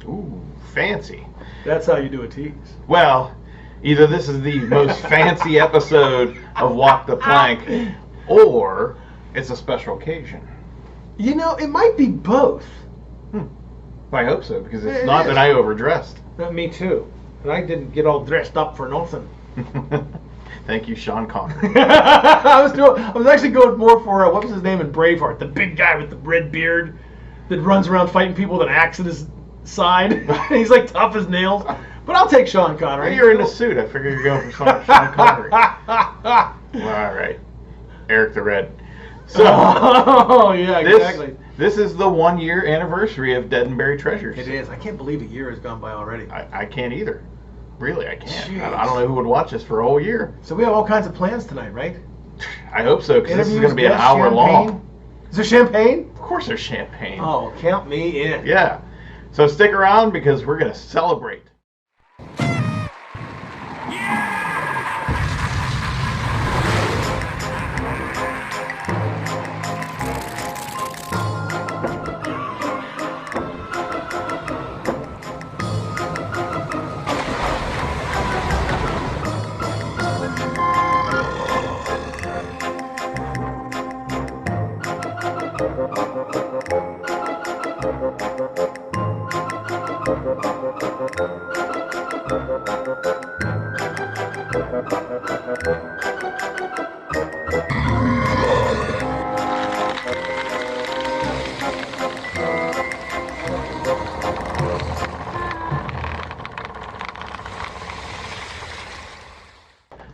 Ooh, fancy. That's how you do a tease. Well, either this is the most fancy episode of Walk the Plank, or it's a special occasion. You know, it might be both. I hope so, because it's not that I overdressed. Me too. And I didn't get all dressed up for nothing. Thank you, Sean Connery. I was actually going more for what was his name in Braveheart, the big guy with the red beard that runs around fighting people with an axe at his side. He's like tough as nails. But I'll take Sean Connery. You're in a suit. I figure you're going for Sean Connery. All right, Eric the Red. So, yeah, exactly. This is the 1 year anniversary of Dead and Buried Treasures. It is. I can't believe a year has gone by already. I can't either. Really, I can't. Jeez. I don't know who would watch this for a whole year. So we have all kinds of plans tonight, right? I hope so, because this is going to be an hour long. Is there champagne? Of course there's champagne. Oh, count me in. Yeah. So stick around, because we're going to celebrate.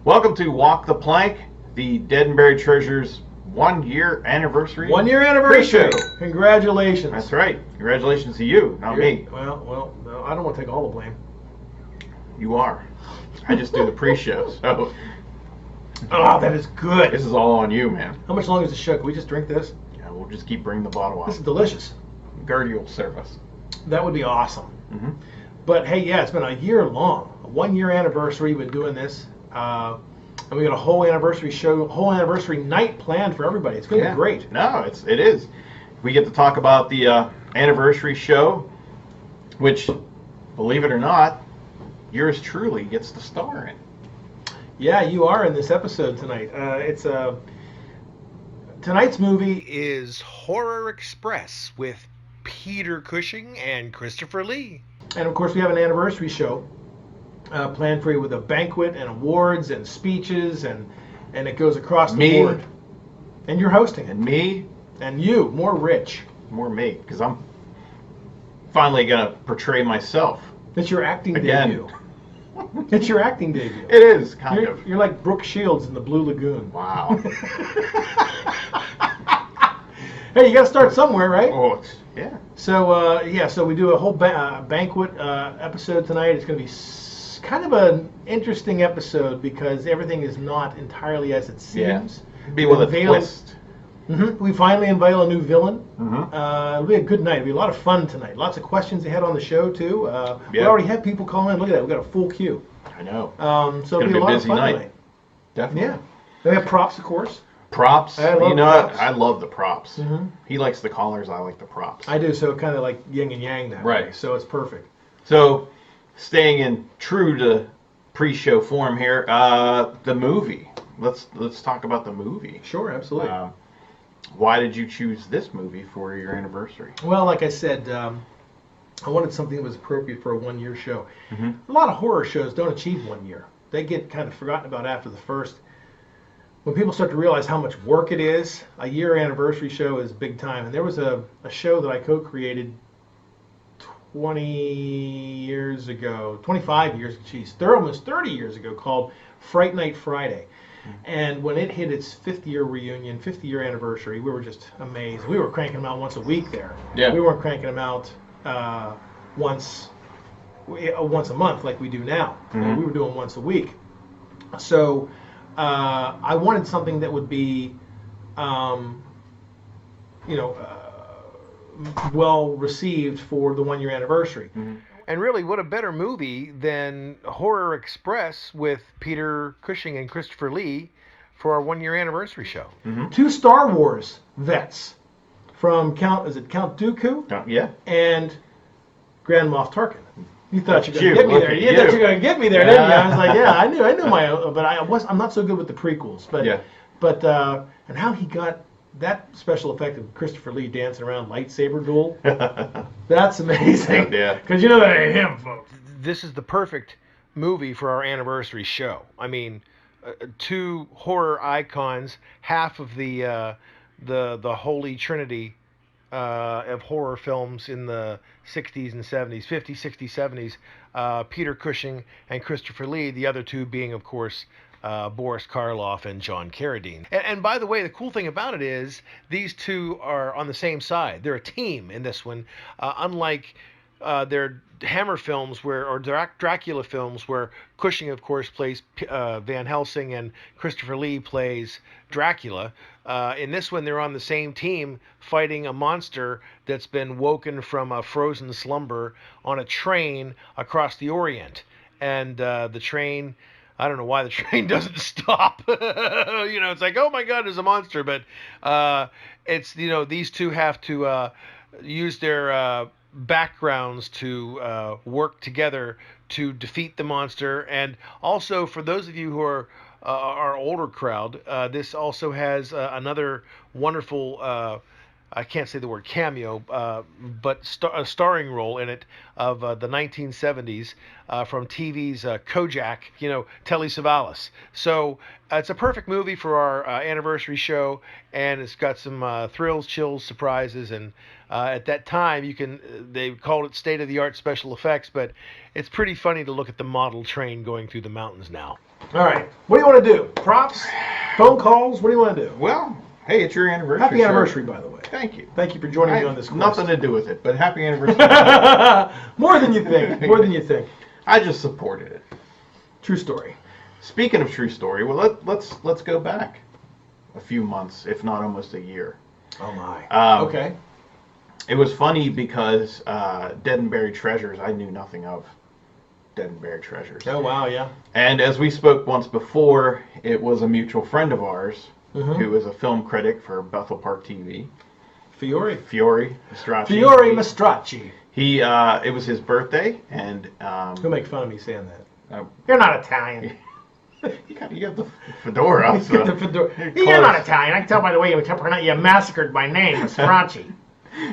Welcome to Walk the Plank, the Dead and Buried Treasures 1 year anniversary. 1 year anniversary. Preshow. Congratulations. That's right. Congratulations to you, not me. Well, no, I don't want to take all the blame. You are. I just do the pre-show, so Oh, that is good. this is all on you, man. How much longer is the show? Can we just drink this? Yeah, we'll just keep bringing the bottle This is out. delicious. Gertie will serve us. That would be awesome. Mm-hmm. But hey, yeah, it's been a year long. A 1 year anniversary. We've been doing this. And we got a whole anniversary show, whole anniversary night planned for everybody. It's going to be great. No, it is. We get to talk about the anniversary show, which, believe it or not, yours truly gets to star in. Yeah, you are in this episode tonight. Tonight's movie is Horror Express with Peter Cushing and Christopher Lee. And of course, we have an anniversary show planned for you with a banquet and awards and speeches, and it goes across the board. And you're hosting it. And me. And you, more rich. More me, because I'm finally going to portray myself. It's your acting Again. debut. It's your acting debut. It is, kind of. You're like Brooke Shields in the Blue Lagoon. Wow. Hey, you got to start somewhere, right? Oh, yeah. So, so we do a whole banquet episode tonight. It's going to be kind of an interesting episode because everything is not entirely as it seems. Yeah. Be with a twist. Mm-hmm. We finally unveil a new villain. Mm-hmm. It'll be a good night. It'll be a lot of fun tonight. Lots of questions ahead on the show, too. We already have people call in. Look at that. We've got a full queue. I know. So it'll be a lot of fun night. tonight. Definitely. Yeah. We have props, of course. Props. I love props. I love the props. Mm-hmm. He likes the collars. I like the props. I do, so kind of like yin and yang that way. So it's perfect. So, staying in true to pre-show form here, the movie. Let's talk about the movie. Sure, absolutely. Why did you choose this movie for your anniversary? Well, like I said, I wanted something that was appropriate for a 1 year show. Mm-hmm. A lot of horror shows don't achieve 1 year. They get kind of forgotten about after the first. When people start to realize how much work it is, a year anniversary show is big time. And there was a show that I co-created 20 years ago, 25 years, almost 30 years ago, called Fright Night Friday. And when it hit its 5th year reunion, 5th year anniversary, we were just amazed. We were cranking them out once a week there. Yeah. We weren't cranking them out once a month like we do now. Mm-hmm. We were doing once a week. So I wanted something that would be, well received for the 1 year anniversary. Mm-hmm. And really, what a better movie than Horror Express with Peter Cushing and Christopher Lee for our 1 year anniversary show. Mm-hmm. 2 Star Wars vets from Count Dooku Yeah. and Grand Moff Tarkin. You thought you were You, going to get me look there. at You thought you were going to get me there, didn't you? I was like, yeah, I knew but I'm not so good with the prequels. But and how he got that special effect of Christopher Lee dancing around lightsaber duel. That's amazing. Yeah. Because you know that ain't him, folks. This is the perfect movie for our anniversary show. I mean, two horror icons, half of the holy trinity of horror films in the 60s and 70s, 50s, 60s, 70s, Peter Cushing and Christopher Lee, the other two being, of course, Boris Karloff and John Carradine. And by the way, the cool thing about it is these two are on the same side. They're a team in this one, unlike their Hammer films or Dracula films where Cushing, of course, plays Van Helsing and Christopher Lee plays Dracula. In this one, they're on the same team fighting a monster that's been woken from a frozen slumber on a train across the Orient. And the train, I don't know why the train doesn't stop. It's like, oh my God, there's a monster. But it's, these two have to use their backgrounds to work together to defeat the monster. And also, for those of you who are our older crowd, this also has another wonderful I can't say the word cameo, but a starring role in it of the 1970s from TV's Kojak, Telly Savalas. So it's a perfect movie for our anniversary show, and it's got some thrills, chills, surprises, and at that time they called it state-of-the-art special effects, but it's pretty funny to look at the model train going through the mountains now. All right, what do you want to do? Props? Phone calls? What do you want to do? Well, hey, it's your anniversary. Happy anniversary, by the way. Thank you. Thank you for joining me on this quest. Nothing to do with it, but happy anniversary. More than you think. More than you think. I just supported it. True story. Speaking of true story, well, let's go back a few months, if not almost a year. Oh my. Okay. It was funny because Dead and Buried Treasures, I knew nothing of Dead and Buried Treasures. Oh wow, yeah. And as we spoke once before, it was a mutual friend of ours who is a film critic for Bethel Park TV. Fiore Mastracci. Fiore Mastracci. It was his birthday, and he'll make fun of me saying that. You're not Italian. You have the fedora. So. The fedora. You're not Italian. I can tell by the way you massacred my name, Mastracci.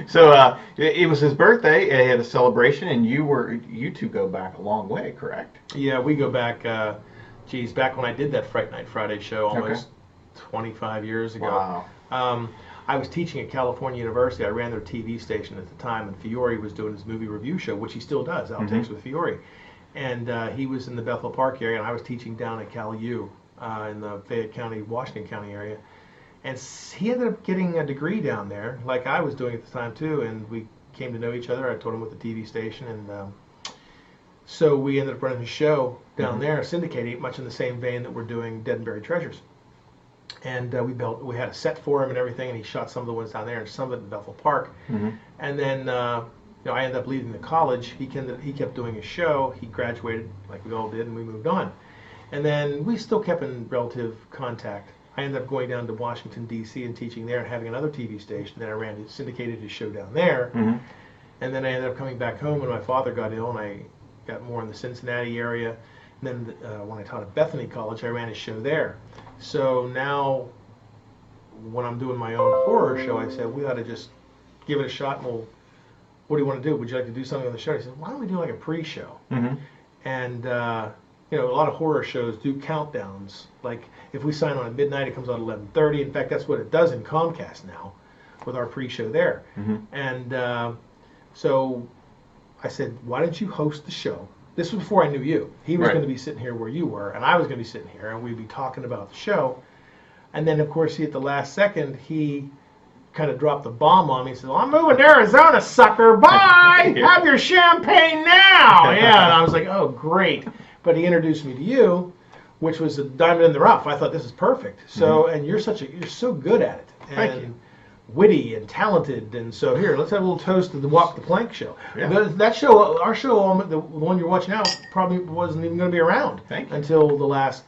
So it was his birthday. He had a celebration, and you two go back a long way, correct? Yeah, we go back. Back when I did that Fright Night Friday show almost 25 years ago. Wow. I was teaching at California University. I ran their TV station at the time, and Fiore was doing his movie review show, which he still does, Outtakes with Fiore. And he was in the Bethel Park area, and I was teaching down at Cal U in the Fayette County, Washington County area. And he ended up getting a degree down there, like I was doing at the time too, and we came to know each other. I told him with the TV station, and so we ended up running a show down there, syndicating, much in the same vein that we're doing Dead and Buried Treasures. And we had a set for him and everything, and he shot some of the ones down there and some of it in Bethel Park. And then I ended up leaving the college. He kept doing his show. He graduated like we all did, and we moved on. And then we still kept in relative contact. I ended up going down to Washington, D.C. and teaching there and having another TV station. Then I syndicated his show down there. And then I ended up coming back home when my father got ill, and I got more in the Cincinnati area. And then when I taught at Bethany College, I ran his show there. So now when I'm doing my own horror show, I said, we ought to just give it a shot, and what do you want to do? Would you like to do something on the show? He said, why don't we do like a pre-show? And a lot of horror shows do countdowns. Like if we sign on at midnight, it comes out at 11:30. In fact, that's what it does in Comcast now with our pre-show there. And so I said, why don't you host the show? This was before I knew you. He was going to be sitting here where you were, and I was going to be sitting here, and we'd be talking about the show. And then, of course, at the last second, he kind of dropped the bomb on me. He said, well, I'm moving to Arizona, sucker. Bye! Have your champagne now! Yeah, and I was like, oh, great. But he introduced me to you, which was a diamond in the rough. I thought, this is perfect. So, and you're so good at it. And thank you. Witty and talented, and so here, let's have a little toast to the Walk the Plank show. Yeah. That show, our show, the one you're watching now, probably wasn't even going to be around until the last,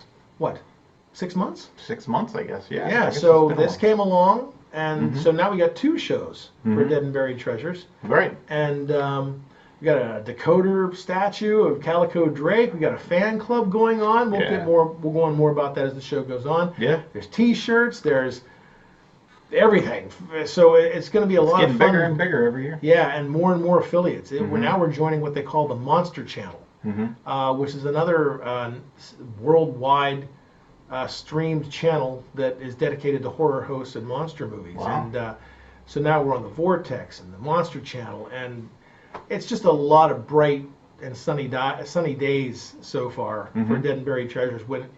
6 months? 6 months, I guess, yeah. Yeah, so this came along, and so now we got two shows for Dead and Buried Treasures. Right. And We got a decoder statue of Calico Drake. We got a fan club going on. We'll get more. We'll go on more about that as the show goes on. Yeah. There's T-shirts. There's everything. So it's going to be a lot of fun. Getting bigger and bigger every year. Yeah, and more affiliates. We're joining what they call the Monster Channel, which is another worldwide streamed channel that is dedicated to horror hosts and monster movies. Wow. And so now we're on the Vortex and the Monster Channel, and it's just a lot of bright and sunny days so far for Dead and Buried Treasures, when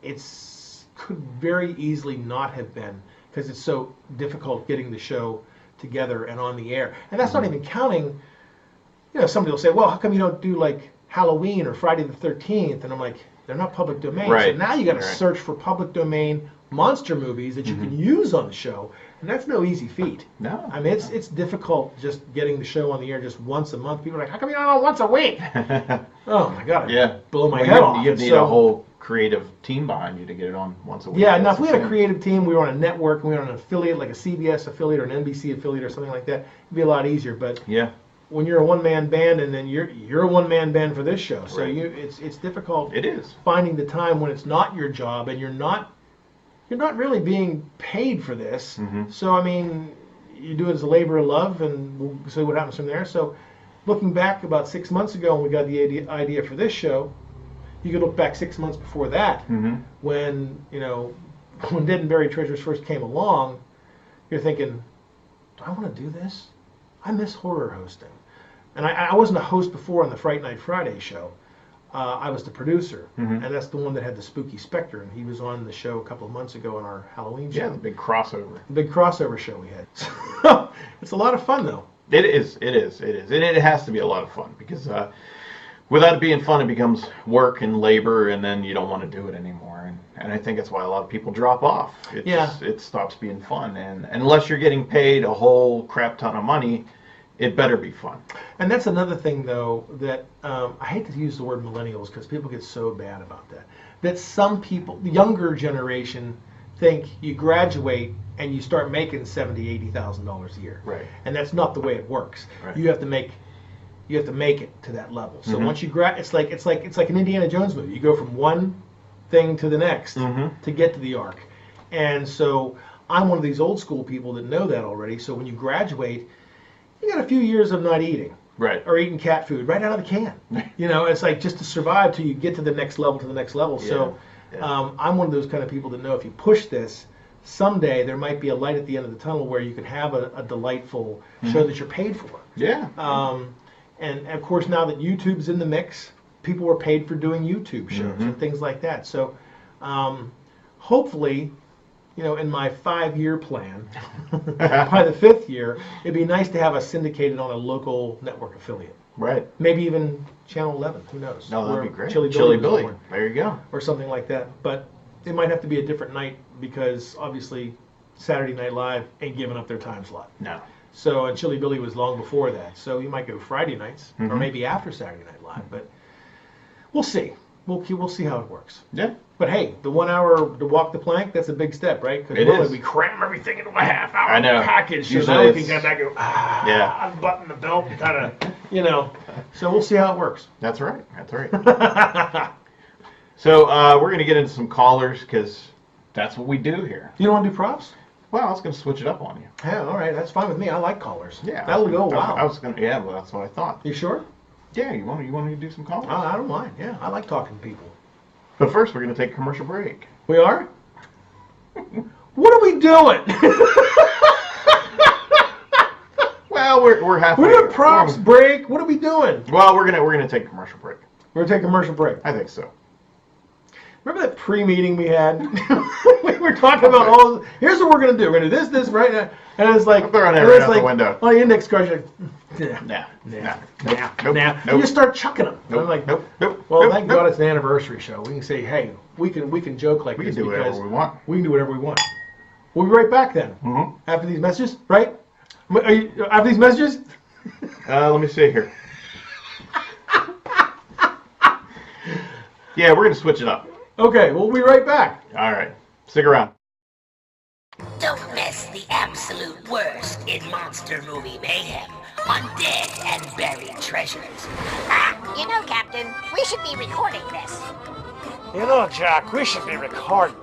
it's could very easily not have been, because it's so difficult getting the show together and on the air. And that's not even counting, somebody will say, well, how come you don't do like Halloween or Friday the 13th? And I'm like, they're not public domain. Right. So now you got to search for public domain monster movies that you can use on the show. And that's no easy feat. No. I mean, it's difficult just getting the show on the air just once a month. People are like, how come you don't know once a week? Oh my God. Blow my head off. You need a whole creative team behind you to get it on once a week. Yeah, now if we had a creative team, we were on a network, we were on an affiliate, like a CBS affiliate or an NBC affiliate or something like that, it'd be a lot easier. But when you're a one-man band, and then you're a one-man band for this show, so it's difficult. It is finding the time when it's not your job and you're not really being paid for this. So I mean, you do it as a labor of love, and we'll see what happens from there. So looking back about 6 months ago when we got the idea for this show, you could look back 6 months before that, when when Dead and Buried Treasures first came along. You're thinking, do I want to do this? I miss horror hosting. And I wasn't a host before on the Fright Night Friday show. I was the producer, and that's the one that had the spooky specter, and he was on the show a couple of months ago on our Halloween show. Yeah, the big crossover. The big crossover show we had. So, it's a lot of fun, though. It is. And it has to be a lot of fun, because without it being fun, it becomes work and labor, and then you don't want to do it anymore. And I think that's why a lot of people drop off. It stops being fun. And unless you're getting paid a whole crap ton of money, it better be fun. And that's another thing, though, that I hate to use the word millennials because people get so bad about that. That some people, the younger generation, think you graduate and you start making $70,000, $80,000 a year. Right. And that's not the way it works. Right. You have to make it to that level. So once you it's like an Indiana Jones movie. You go from one thing to the next to get to the arc. And so I'm one of these old school people that know that already. So when you graduate, you got a few years of not eating. Right. Or eating cat food right out of the can. It's like just to survive till you get to the next level, Yeah. So I'm one of those kind of people that know if you push this, someday there might be a light at the end of the tunnel where you can have a delightful show that you're paid for. Yeah. And of course, now that YouTube's in the mix, people are paid for doing YouTube shows and things like that. So hopefully, in my 5-year plan, by the 5th year, it'd be nice to have us syndicated on a local network affiliate. Right. Maybe even Channel 11, who knows? No, that'd be great. Chili Billy. There you go. Or something like that. But it might have to be a different night because obviously Saturday Night Live ain't giving up their time slot. No. So, and Chili Billy was long before that. So you might go Friday nights or maybe after Saturday Night Live. But we'll see. We'll see how it works. Yeah. But hey, the 1 hour to walk the plank, that's a big step, right? Because normally we cram everything into a half-hour package. So now we can get back and go, unbutton the belt and kind of, So we'll see how it works. That's right. So we're going to get into some callers because that's what we do here. You don't want to do props? Well, I was going to switch it up on you. Yeah, all right. That's fine with me. I like callers. Yeah. That'll go wow. I was going to, well, that's what I thought. You sure? Yeah, you want to do some callers? I don't mind. Yeah, I like talking to people. But first, we're going to take a commercial break. We are? What are we doing? Well, we're halfway. We're doing props break. What are we doing? Well, we're gonna take a commercial break. We're gonna take a commercial break. I think so. Remember that pre-meeting we had? We were talking about all. Here's what we're gonna do. We're gonna do this right now, and it's like I'm throwing it right out the window. On the index card, you're like, Nah. You just start chucking them. Nope. I'm like, Nope. Well, thank God it's an anniversary show. We can say, hey, we can joke like We this can do whatever we want. We can do whatever we want. We'll be right back then. After these messages, right? Are you after these messages? Let me see here. Yeah, we're gonna switch it up. Okay, we'll be right back. All right, stick around. Don't miss the absolute worst in monster movie mayhem on dead and buried treasures. You know, Captain, we should be recording this. You know, Jack, we should be recording.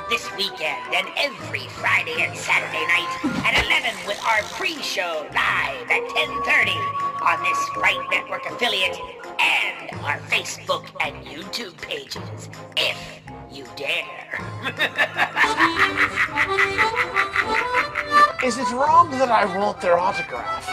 This weekend and every Friday and Saturday night at 11 with our pre-show live at 10:30 on this Sprite Network affiliate and our Facebook and YouTube pages, if you dare. Is it wrong that I want their autograph?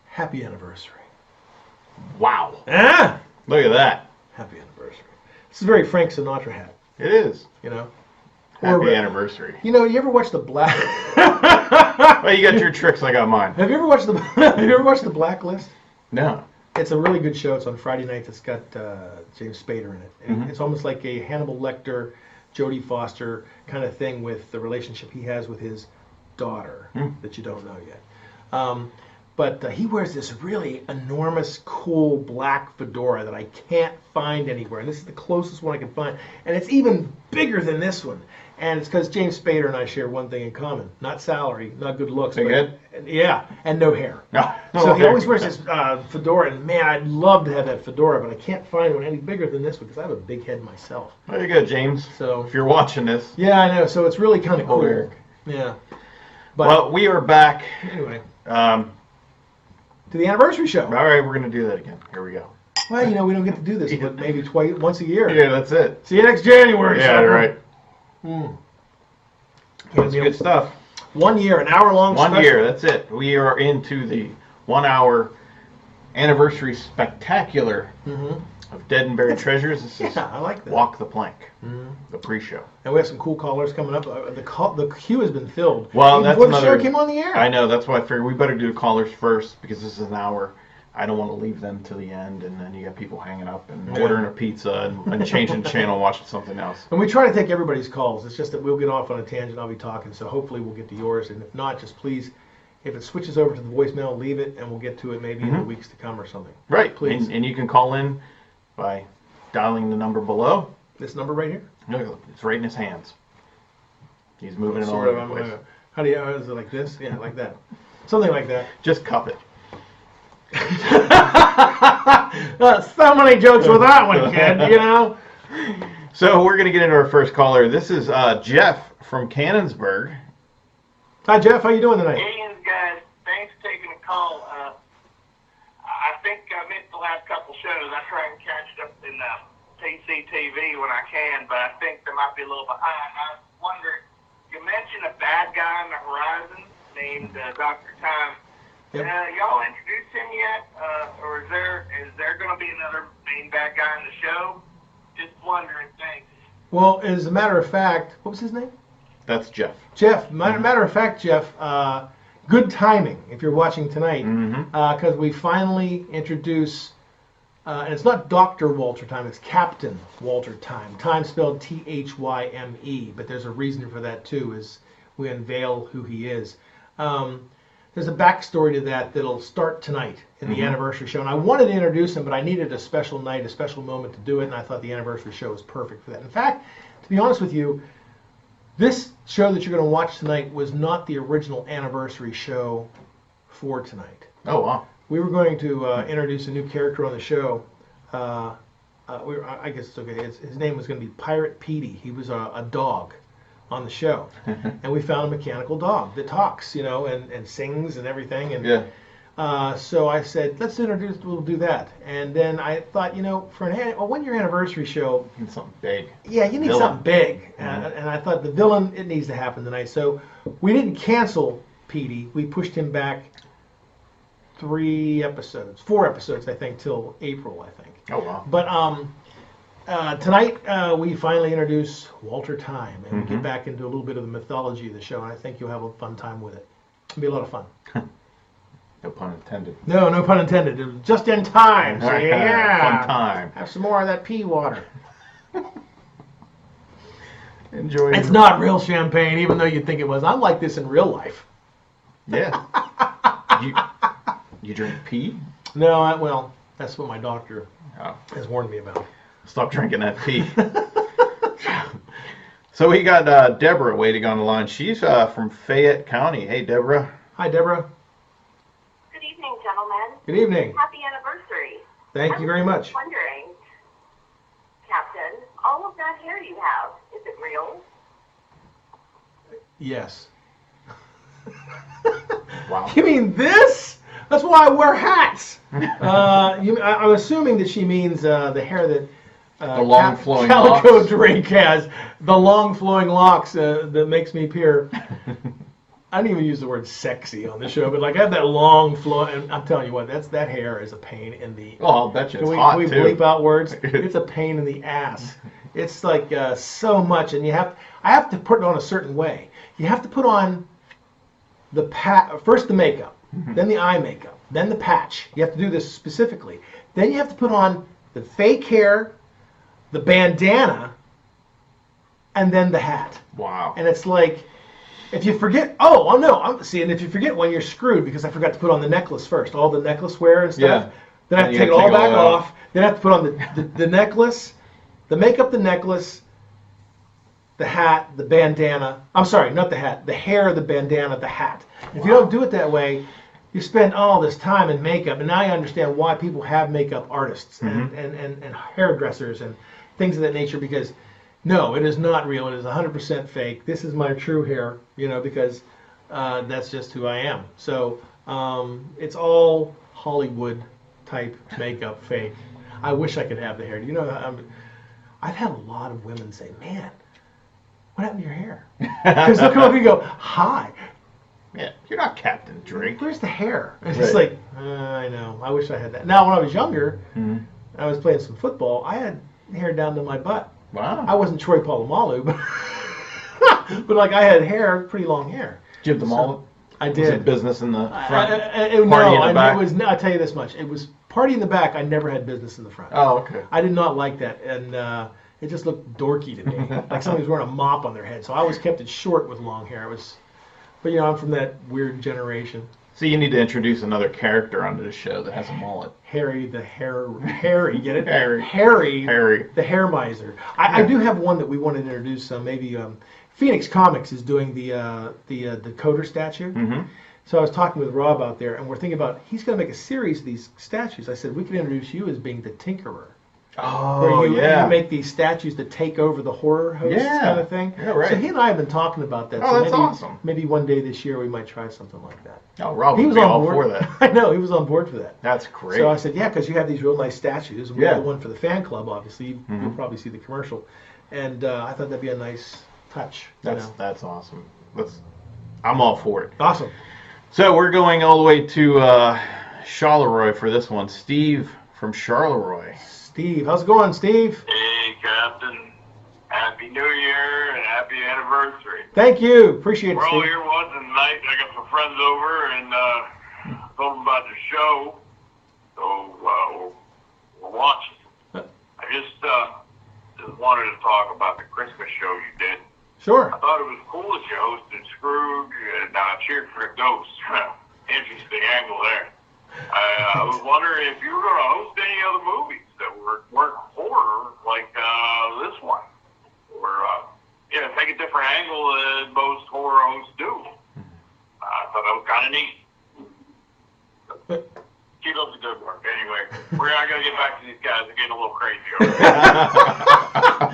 Happy anniversary. Wow. Ah! Look at that. Happy anniversary. This is a very Frank Sinatra hat, It is. you know. Happy anniversary. You know, you ever watch the Black? Well, you got your tricks, I got mine. Have you ever watched the Have you ever watched the Blacklist? No. It's a really good show. It's on Friday nights. It's got James Spader in it. And It's almost like a Hannibal Lecter, Jodie Foster kind of thing with the relationship he has with his daughter that you don't know yet. But he wears this really enormous, cool black fedora that I can't find anywhere. And this is the closest one I can find. And it's even bigger than this one. And it's because James Spader and I share one thing in common. Not salary, not good looks. Big head? Yeah, and no hair. No. So he always wears this fedora. And man, I'd love to have that fedora, but I can't find one any bigger than this one because I have a big head myself. There you go, James. So if you're watching this. Yeah, I know. So it's really kind of cool. Eric. Yeah. But Well, we are back. anyway, To the anniversary show. All right, we're going to do that again. Here we go. Well, you know, we don't get to do this, but maybe once a year. Yeah, that's it. See you next January. Yeah, sucker. right. That's Yeah, good stuff. 1 year, an hour-long 1 special. year, that's it. We are into the 1 hour anniversary spectacular of Dead and Buried Treasures. This is Yeah, I like that. Walk the Plank, the pre-show. And we have some cool callers coming up. The queue has been filled. Well, even that's before the another. show came on the air. I know. That's why I figured we better do callers first because this is an hour. I don't want to leave them to the end, and then you got people hanging up and ordering a pizza and changing the channel, watching something else. And we try to take everybody's calls. It's just that we'll get off on a tangent. I'll be talking, so hopefully we'll get to yours. And if not, just please, if it switches over to the voicemail, leave it, and we'll get to it maybe in the weeks to come or something. Right. Please. And you can call in by dialing the number below. This number right here? Look, it's right in his hands. He's moving it all Sort over of, the place. how do you, is it like this? Yeah, like that. Something like that. Just cup it. So many jokes with that one, kid, you know? So we're going to get into our first caller. This is Jeff from Cannonsburg. Hi, Jeff. How you doing tonight? Hey, guys. Thanks for taking the call. I think I missed the last couple shows. I try and catch it up in PCTV when I can, but I think there might be a little behind. I was wondering, you mentioned a bad guy on the horizon named Dr. Time. Yep. Y'all introduced him yet? Or is there going to be another main bad guy in the show? Just wondering. Thanks. Well, as a matter of fact, what was his name? That's Jeff. Jeff. Matter of fact, Jeff, good timing if you're watching tonight, because we finally introduce, and it's not Dr. Walter Time, it's Captain Walter Time. Time spelled Thyme, but there's a reason for that too, as we unveil who he is. There's a backstory to that that'll start tonight in the anniversary show. And I wanted to introduce him, but I needed a special night, a special moment to do it, and I thought the anniversary show was perfect for that. In fact, to be honest with you, this show that you're going to watch tonight was not the original anniversary show for tonight. Oh, wow. We were going to introduce a new character on the show. I guess it's okay. His name was going to be Pirate Petey. He was a dog on the show, and we found a mechanical dog that talks, you know, and sings and everything. And so I said, we'll do that. And then I thought, you know, for a 1 year anniversary show, You need something big. yeah, you need Villain. something big. And I thought the villain, it needs to happen tonight. So we didn't cancel Petey. We pushed him back 4 episodes, I think, till April, I think. Oh, wow. But tonight we finally introduce Walter Time, and we get back into a little bit of the mythology of the show, and I think you'll have a fun time with it. It'll be a lot of fun. No pun intended. No pun intended. It was just in time. So yeah. Fun time. Have some more of that pea water. Enjoy It's not real champagne, even though you'd think it was. I'm like this in real life. Yeah. You drink pee? No, well, that's what my doctor Oh. has warned me about. Stop drinking that pee. So we got Deborah waiting on the line. She's from Fayette County. Hey, Deborah. Hi, Deborah. Good evening, gentlemen. Good evening. Happy anniversary. Thank you very much. I was wondering, Captain, all of that hair you have, is it real? Yes. Wow. You mean this? That's why I wear hats. I'm assuming that she means the hair that The long flowing Calico locks. Drake has. The long flowing locks that makes me appear. I don't even use the word sexy on the show, but like I have that long flow, and I'm telling you what, that hair is a pain in the. Oh, I'll bet you it's can hot we too. bleep out words? It's a pain in the ass. It's like so much, and I have to put it on a certain way. You have to put on first the makeup, then the eye makeup, then the patch. You have to do this specifically. Then you have to put on the fake hair, the bandana, and then the hat. Wow. And it's like, if you forget, oh no, and if you forget one, you're screwed because I forgot to put on the necklace first, all the necklace wear and stuff. Yeah. Then I have to take it all back off. Then I have to put on the necklace, the makeup, the necklace, the hat, the bandana. I'm sorry, not the hat. The hair, the bandana, the hat. If you don't do it that way, you spend all this time in makeup. And now I understand why people have makeup artists and hairdressers and things of that nature, because no, it is not real. It is 100% fake. This is my true hair, because that's just who I am. So it's all Hollywood type makeup fake. I wish I could have the hair. Do you know, I've had a lot of women say, man, what happened to your hair? Because they'll come up and go, hi. Yeah, you're not Captain Drake. Where's the hair? And it's like, I know. I wish I had that. Now, when I was younger, I was playing some football. I had hair down to my butt. Wow. I wasn't Troy Polamalu, but like I had hair, pretty long hair. Did you have the mullet? I Was did. it business in the front? Party in the back? I'll tell you this much. It was party in the back. I never had business in the front. Oh, okay. I did not like that, and it just looked dorky to me, like somebody was wearing a mop on their head. So I always kept it short with long hair. But I'm from that weird generation. So you need to introduce another character onto the show that has a mullet. Harry, get it? Harry, the hair miser. I do have one that we wanted to introduce. Maybe Phoenix Comics is doing the Coder statue. Mm-hmm. So I was talking with Rob out there, and we're thinking about he's going to make a series of these statues. I said we could introduce you as being the Tinkerer. Oh, where you yeah. make these statues that take over the horror host kind of thing. Yeah, right. So he and I have been talking about that. Oh, so that's awesome. Maybe one day this year we might try something like that. Oh, Rob He would was be on all board for that. I know, he was on board for that. That's great. So I said, yeah, because you have these real nice statues. And we Yeah. have the one for the fan club, obviously. You'll probably see the commercial. And I thought that'd be a nice touch. That's awesome. I'm all for it. Awesome. So we're going all the way to Charleroi for this one. Steve from Charleroi. Steve, how's it going, Steve? Hey, Captain. Happy New Year and happy anniversary. Thank you. Appreciate it, We're all Steve. here once tonight. I got some friends over and told them about the show. So we're watching. I just wanted to talk about the Christmas show you did. Sure. I thought it was cool that you hosted Scrooge and cheered for Ghost. Interesting angle there. I was wondering if you were going to host any other movies that weren't horror like this one. Or, take a different angle than most horror hosts do. I thought that was kind of neat. Keep up the good work. Anyway, I got to get back to these guys. They're getting a little crazy over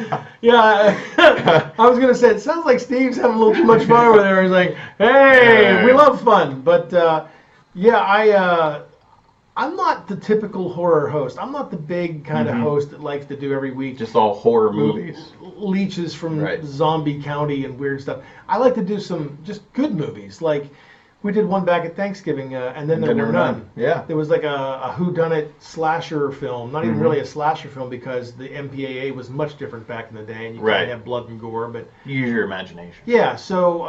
there. Yeah, I was going to say, it sounds like Steve's having a little too much fun over there. He's like, hey, we love fun. But, I'm not the typical horror host. I'm not the big kind of host that likes to do every week. Just all horror movies. Leeches from Zombie County and weird stuff. I like to do some just good movies. Like, we did one back at Thanksgiving, and then there were none. Yeah. There was like a whodunit slasher film, not even really a slasher film because the MPAA was much different back in the day, and you couldn't have blood and gore. But use your imagination. yeah, so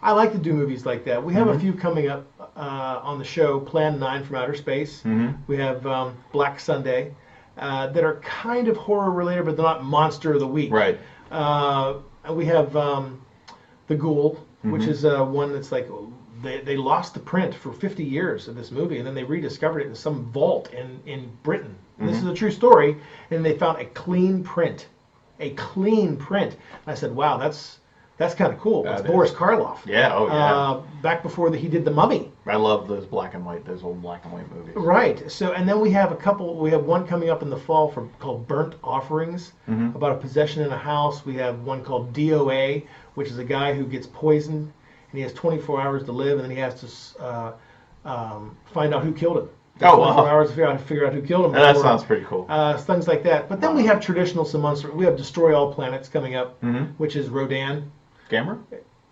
I like to do movies like that. We have a few coming up on the show. Plan 9 from Outer Space. We have Black Sunday that are kind of horror related, but they're not Monster of the Week. Right. And we have The Ghoul, which is one that's like they lost the print for 50 years of this movie, and then they rediscovered it in some vault in Britain. And this is a true story, and they found a clean print. A clean print. And I said, wow, that's kind of cool. That's Boris Karloff. Yeah, oh yeah. Back before he did The Mummy. I love those old black and white movies. Right. So, and then we have one coming up in the fall called Burnt Offerings, about a possession in a house. We have one called DOA, which is a guy who gets poisoned, and he has 24 hours to live, and then he has to find out who killed him. 24 hours to figure out who killed him. That sounds pretty cool. Things like that. But then we have traditional monsters. We have Destroy All Planets coming up, which is Rodan. Gamera?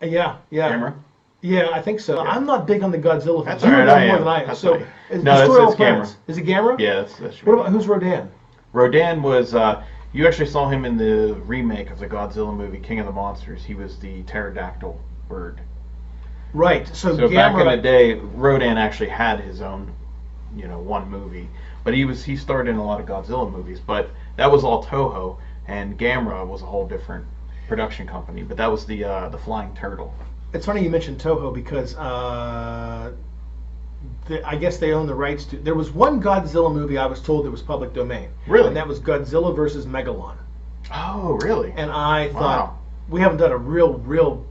Yeah. Gamera? Yeah, I think so. Yeah. I'm not big on the Godzilla. That's all right. More than I am. So, Destroy All Planets. Is it Gamera? Yeah, that's what about who's Rodan? Rodan was. You actually saw him in the remake of the Godzilla movie, King of the Monsters. He was the pterodactyl bird. Right. So Gamera, back in the day, Rodan actually had his own, one movie, but he starred in a lot of Godzilla movies. But that was all Toho, and Gamera was a whole different production company. But that was the Flying Turtle. It's funny you mentioned Toho because I guess they own the rights to. There was one Godzilla movie I was told that was public domain. Really? And that was Godzilla versus Megalon. Oh, really? And I thought we haven't done a real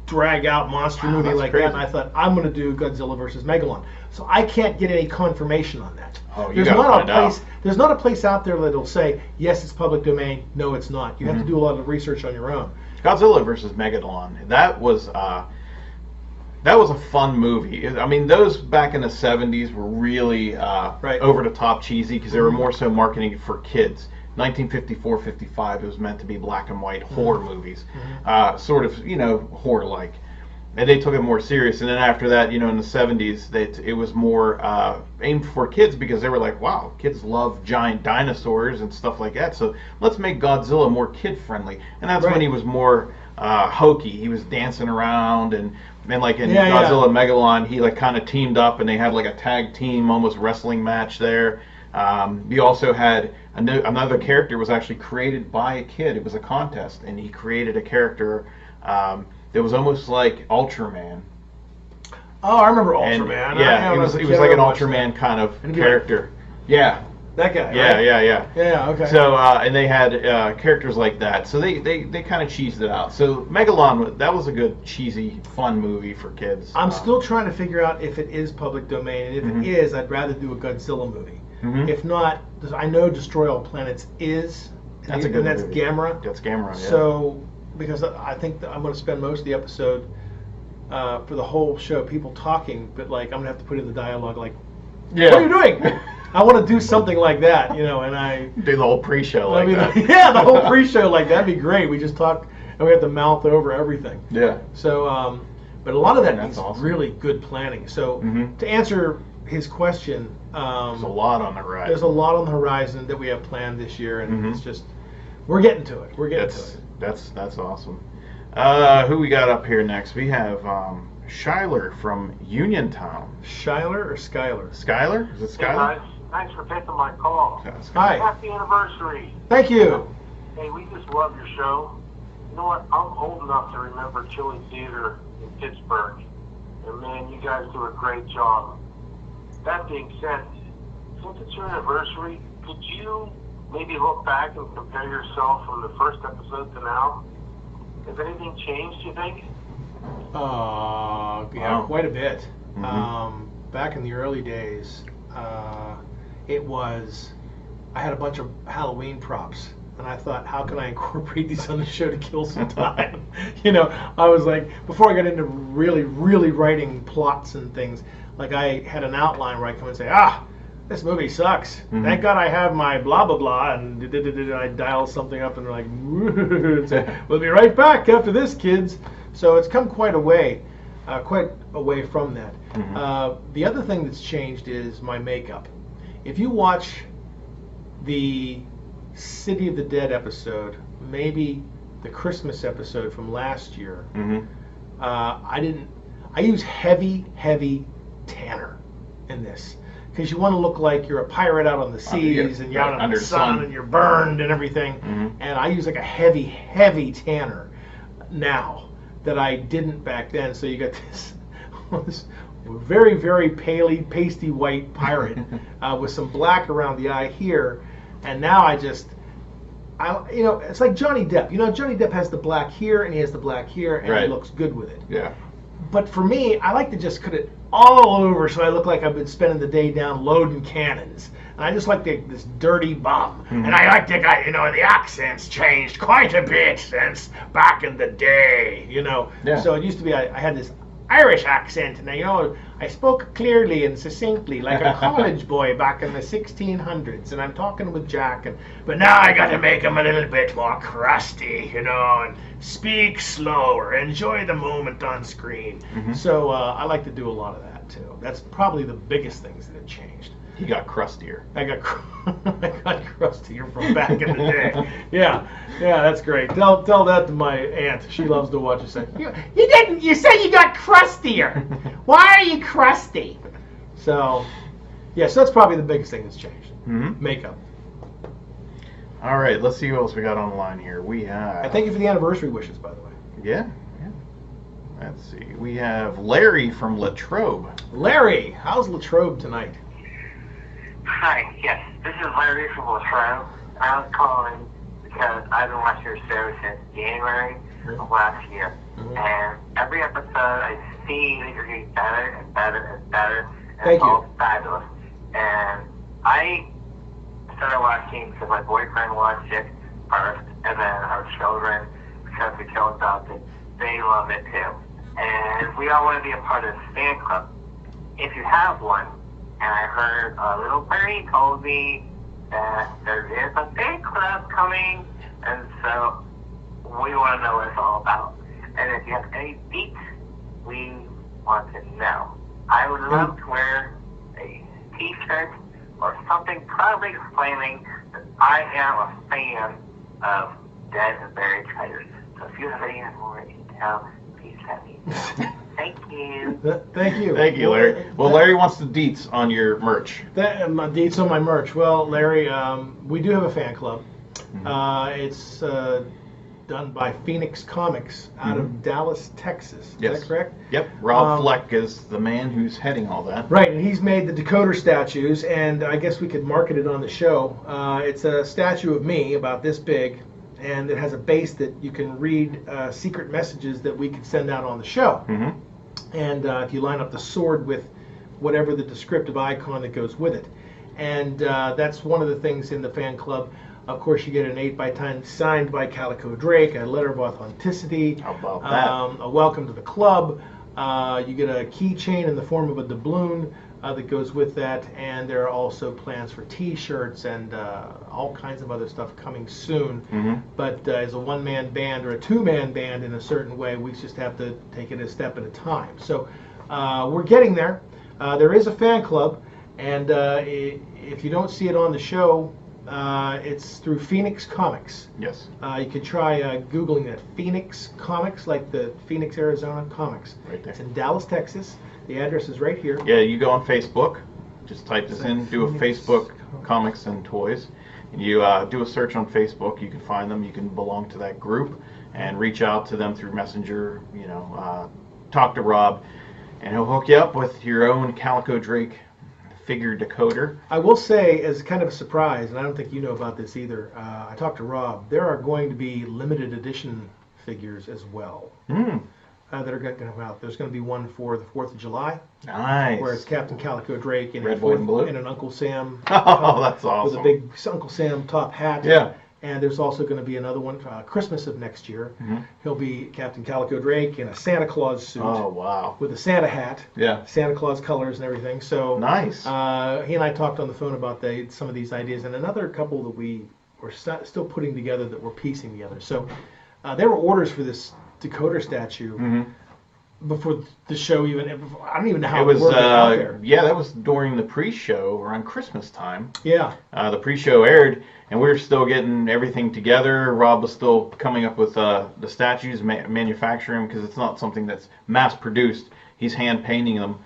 drag out monster movie like crazy. that. And I thought I'm going to do Godzilla versus Megalon. So I can't get any confirmation on that. Oh, you got to find out. There's not a place out there that'll say yes, it's public domain. No, it's not. You have to do a lot of research on your own. Godzilla versus Megalon. That was a fun movie. I mean, those back in the 70s were really over the top cheesy because they were more so marketing for kids. 1954-55, it was meant to be black and white horror movies, sort of, horror-like. And they took it more serious. And then after that, in the 70s, it was more aimed for kids because they were like, wow, kids love giant dinosaurs and stuff like that. So let's make Godzilla more kid-friendly. And that's when he was more hokey. He was dancing around and like in Godzilla Megalon, he like kind of teamed up and they had like a tag team, almost wrestling match there. We also had another character was actually created by a kid. It was a contest, and he created a character that was almost like Ultraman. Oh, I remember Ultraman. He was like an Ultraman kind of character. That guy. Yeah. Yeah. Okay. So and they had characters like that. So they kind of cheesed it out. So Megalon, that was a good cheesy fun movie for kids. I'm still trying to figure out if it is public domain, and if it is, I'd rather do a Godzilla movie. If not, I know Destroy All Planets is. That's a good movie. Movie. Gamera. That's Gamera. Yeah. So because I think that I'm going to spend most of the episode for the whole show people talking, but like I'm going to have to put in the dialogue like, what are you doing? I want to do something like that, and I do the whole pre-show like that. Yeah, the whole pre-show like that'd be great. We just talk and we have to mouth over everything. Yeah. So, but a lot of that needs awesome. really good planning. So to answer his question, there's a lot on the horizon. There's a lot on the horizon that we have planned this year, and it's just we're getting to it. That's awesome. Who we got up here next? We have Shyler from Uniontown. Shyler or Skyler? Skyler? Is it Skyler? Hey guys, thanks for taking my call. Hi. Happy anniversary. Thank you. Hey, we just love your show. You know what? I'm old enough to remember Chili Theater in Pittsburgh. And man, you guys do a great job. That being said, since it's your anniversary, could you maybe look back and compare yourself from the first episode to now? Has anything changed, you think? Quite a bit. Back in the early days, I had a bunch of Halloween props, and I thought, how can I incorporate these on the show to kill some time? I was like, before I got into really writing plots and things, like I had an outline where I come and say, this movie sucks. Thank God I have my blah, blah, blah, and I dial something up, and they're like, we'll be right back after this, kids. So it's come quite away from that. The other thing that's changed is my makeup. If you watch the City of the Dead episode, maybe the Christmas episode from last year, I use heavy tanner in this. Because you want to look like you're a pirate out on the seas and you're out under the sun and you're burned and everything. And I use like a heavy tanner now that I didn't back then. So you got this this very, very pasty white pirate with some black around the eye here, and now it's like Johnny Depp. Johnny Depp has the black here and he has the black here, and he looks good with it. Yeah. But for me, I like to just cut it all over so I look like I've been spending the day down loading cannons. And I just like this dirty bum. Mm-hmm. And I like the guy, the accent's changed quite a bit since back in the day, Yeah. So it used to be, I had this Irish accent, and I spoke clearly and succinctly like a college boy back in the 1600s, and I'm talking with Jack, but now I got to make him a little bit more crusty, and speak slower, enjoy the moment on screen. Mm-hmm. So I like to do a lot of that too. That's probably the biggest things that have changed. He got crustier. I got crustier from back in the day. Yeah, that's great. Tell that to my aunt. She loves to watch it. Say, you didn't. You said you got crustier. Why are you crusty? So that's probably the biggest thing that's changed. Mm-hmm. Makeup. All right, let's see what else we got on the line here. We have. I thank you for the anniversary wishes, by the way. Yeah. Let's see. We have Larry from Latrobe. Larry, how's Latrobe tonight? Hi, yes, this is Larry from Preshow. I was calling because I've been watching your show since January of last year. Mm-hmm. And every episode I see that you're getting better and better and better. And Thank it's all fabulous. And I started watching because my boyfriend watched it first, and then our children, because we killed adopted, they love it too. And we all want to be a part of this fan club. If you have one, and I heard a little birdie told me that there is a fan club coming, and so we want to know what it's all about. And if you have any beats, we want to know. I would love to wear a t-shirt or something probably explaining that I am a fan of Dead and Buried Treasures. So if you have any more detail, please let me know. Thank you. Thank you. Thank you, Larry. Well, Larry wants the deets on your merch. My deets on my merch. Well, Larry, we do have a fan club. Mm-hmm. It's done by Phoenix Comics out of Dallas, Texas. Is that correct? Yep. Rob Fleck is the man who's heading all that. Right, and he's made the decoder statues, and I guess we could market it on the show. It's a statue of me about this big, and it has a base that you can read secret messages that we could send out on the show. Mm-hmm. And if you line up the sword with whatever the descriptive icon that goes with it. And that's one of the things in the fan club. Of course, you get an 8x10 signed by Calico Drake, a letter of authenticity. How about that? A welcome to the club. You get a keychain in the form of a doubloon that goes with that, and there are also plans for T-shirts and all kinds of other stuff coming soon. Mm-hmm. But as a one-man band or a two-man band in a certain way, we just have to take it a step at a time. So we're getting there. There is a fan club, and if you don't see it on the show, it's through Phoenix Comics. Yes. You could try Googling that. Phoenix Comics, like the Phoenix, Arizona Comics. Right there. It's in Dallas, Texas. The address is right here. Yeah, you go on Facebook. Just type this in, do a Facebook Comics and Toys. And you do a search on Facebook. You can find them. You can belong to that group and reach out to them through Messenger. Talk to Rob, and he'll hook you up with your own Calico Drake figure decoder. I will say, as kind of a surprise, and I don't think you know about this either, I talked to Rob, there are going to be limited edition figures as well that are going to come out. There's going to be one for the 4th of July. Nice. Where it's Captain Calico Drake in Red, white, and blue. in an Uncle Sam Oh, that's awesome. with a big Uncle Sam top hat. Yeah. And there's also going to be another one, Christmas of next year. Mm-hmm. He'll be Captain Calico Drake in a Santa Claus suit. Oh, wow. With a Santa hat. Yeah. Santa Claus colors and everything. So nice. He and I talked on the phone about some of these ideas, and another couple that we were still putting together that we're piecing together. So there were orders for this decoder statue before the show even. I don't even know how it was out there. Yeah, that was during the pre-show around Christmas time. Yeah. The pre-show aired, and we were still getting everything together. Rob was still coming up with the statues, manufacturing, because it's not something that's mass-produced. He's hand-painting them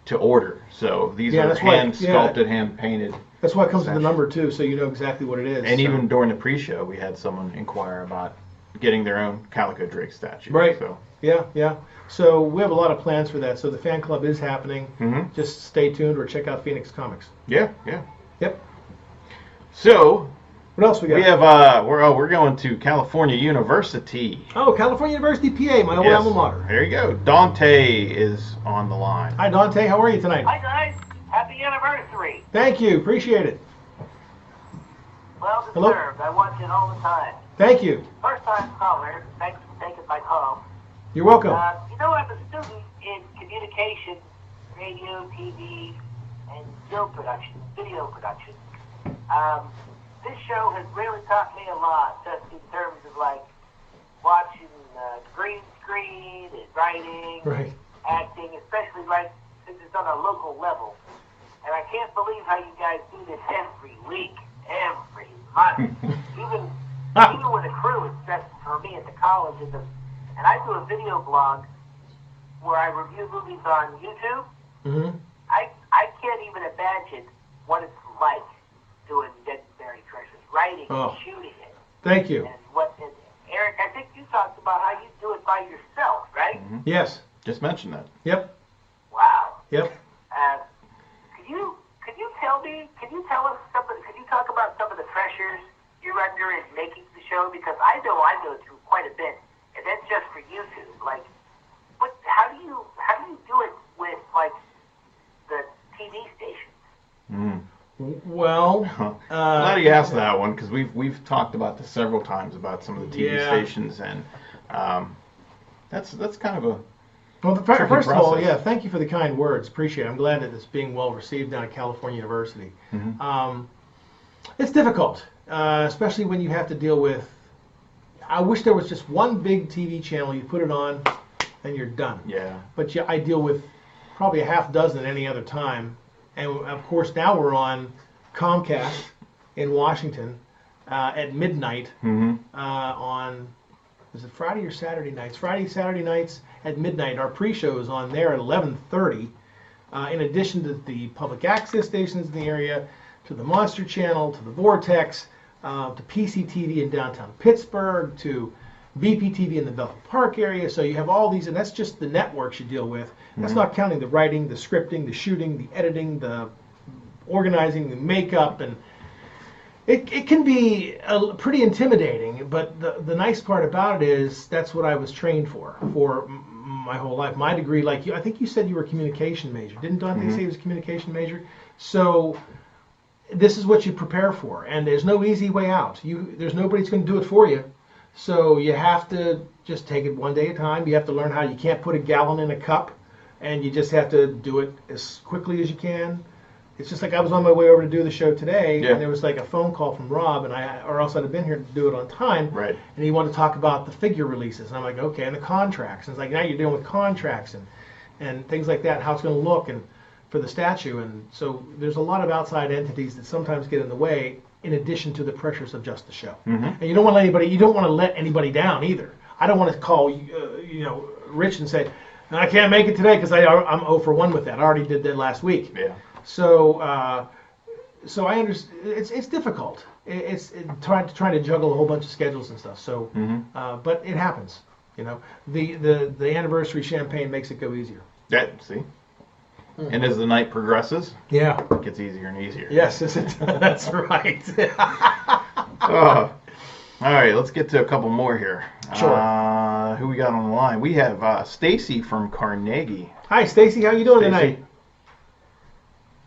to order. So these are hand-sculpted, hand-painted. That's why it comes with the number, too, so you know exactly what it is. And even during the pre-show, we had someone inquire about getting their own Calico Drake statue. Right. So. Yeah. So we have a lot of plans for that. So the fan club is happening. Mm-hmm. Just stay tuned or check out Phoenix Comics. Yeah. Yep. So What else we got? we have we're going to California University. Oh, California University, PA, my old alma mater. There you go. Dante is on the line. Hi, Dante. How are you tonight? Hi guys, happy anniversary. Thank you. Appreciate it. Well Hello? deserved. I watch it all the time. Thank you. First time caller. Thanks for taking my call. You're welcome. I'm a student in communication, radio, TV, and film production, video production. This show has really taught me a lot, just in terms of like watching green screen and writing, Right. acting, especially like since it's on a local level. And I can't believe how you guys do this every week, every month, even with a crew. It's just for me at the college, and I do a video blog where I review movies on YouTube. Mm-hmm. I can't even imagine what it's like doing Dead and Buried Treasures, writing and shooting it. Thank you. And Eric, I think you talked about how you do it by yourself, right? Mm-hmm. Yes. Just mentioned that. Yep. Wow. Yep. Can you tell us could you talk about some of the pressures you're under in making the show? Because I know I go through quite a bit, and that's just for YouTube. Like, how do you do it with like the TV stations? Well, glad you asked that one, because we've talked about this several times about some of the TV Yeah. stations, and that's kind of a Well, tricky first of all, process. yeah, thank you for the kind words. Appreciate it. I'm glad that it's being well received down at California University. Mm-hmm. It's difficult, especially when you have to deal with. I wish there was just one big TV channel. You put it on, and you're done. Yeah. But yeah, I deal with probably a half dozen at any other time. And of course, now we're on Comcast in Washington at midnight on, is it Friday or Saturday nights? Saturday nights at midnight. Our pre-show is on there at 11:30. In addition to the public access stations in the area, to the Monster Channel, to the Vortex, to PCTV in downtown Pittsburgh, to BPTV in the Bethel Park area. So you have all these, and that's just the networks you deal with. That's not counting the writing, the scripting, the shooting, the editing, the organizing, the makeup, and it can be pretty intimidating. But the nice part about it is that's what I was trained for my whole life. My degree, like you, I think you said you were a communication major. Didn't Dante say he was a communication major? So this is what you prepare for, and there's no easy way out. There's nobody that's going to do it for you. So you have to just take it one day at a time. You have to learn how you can't put a gallon in a cup, and you just have to do it as quickly as you can. It's just like I was on my way over to do the show today, and there was like a phone call from Rob, or else I'd have been here to do it on time. Right. And he wanted to talk about the figure releases, and I'm like, okay, and the contracts. And it's like now you're dealing with contracts and things like that, how it's going to look, and for the statue. And so there's a lot of outside entities that sometimes get in the way, in addition to the pressures of just the show. And you don't want to let anybody down either. I don't want to call Rich and say, I can't make it today because I'm 0 for 1 with that. I already did that last week. Yeah. So I understand it's difficult. It's trying to juggle a whole bunch of schedules and stuff. So, but it happens. The anniversary champagne makes it go easier. See. And as the night progresses, Yeah. it gets easier and easier. Yes, that's right. All right, let's get to a couple more here. Sure. Who we got on the line? We have Stacy from Carnegie. Hi, Stacy. How you doing Stacy. tonight?